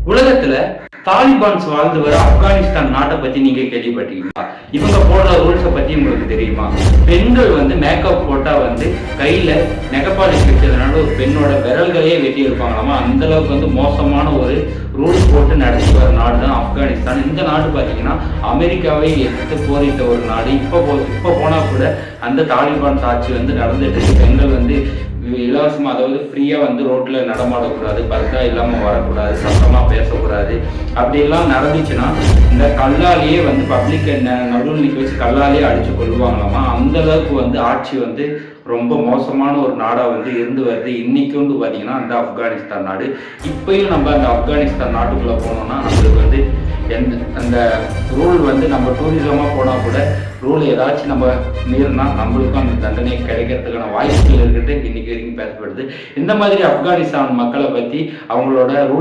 உலகத்துல தாலிபான்ஸ் வாழ்ந்து வர ஆப்கானிஸ்தான் நாட்டை பத்தி நீங்க கேள்விப்பட்டீங்களா? இவங்க போடுற ரூல்ஸை பத்தி உங்களுக்கு தெரியுமா? பெண்கள் வந்து மேக்கப் போட்டா வந்து கையில நெகப்பாலிஷ் வச்சதுனால ஒரு பெண்ணோட விரல்களையே வெட்டி இருப்பாங்களாமா. அந்த அளவுக்கு வந்து மோசமான ஒரு ரூல்ஸ் போட்டு நடத்தி வர நாடு தான் ஆப்கானிஸ்தான். இந்த நாடு பாத்தீங்கன்னா அமெரிக்காவை எதிர்த்து போரிட்ட ஒரு நாடு. இப்போ போனா கூட அந்த தாலிபான் ஆட்சி வந்து நடந்துட்டு இருக்கு. பெண்கள் வந்து இலவசமா, அதாவது ஃப்ரீயா வந்து ரோட்ல நடமாடக்கூடாது, பர்தா இல்லாம வரக்கூடாது, சத்தமா பேசக்கூடாது. அப்படி எல்லாம் நடந்துச்சுன்னா இந்த கல்லாலேயே வந்து பப்ளிக் நடுவில் நிக்க வச்சு கல்லாலேயே அடிச்சு கொள்வாங்களாமா. அந்த அளவுக்கு வந்து ஆட்சி வந்து ரொம்ப மோசமான ஒரு நாடா வந்து இருந்து வருது. இன்னைக்கு வந்து பாத்தீங்கன்னா அந்த ஆப்கானிஸ்தான் நாடு. இப்பயும் நம்ம அந்த ஆப்கானிஸ்தான் நாட்டுக்குள்ள போனோம்னா நம்மளுக்கு வந்து அந்த ரூல் வந்து நம்ம டூரிசமா போனா கூட ரூல் ஏதாச்சும் நம்ம மீறினா நம்மளுக்கும் அந்த தண்டனை கிடைக்கிறதுக்கான வாய்ப்புகள் இருக்குது இன்னைக்கு வரைக்கும் பேசப்படுது. இந்த மாதிரி ஆப்கானிஸ்தான் மக்களை பத்தி அவங்களோட ரூல்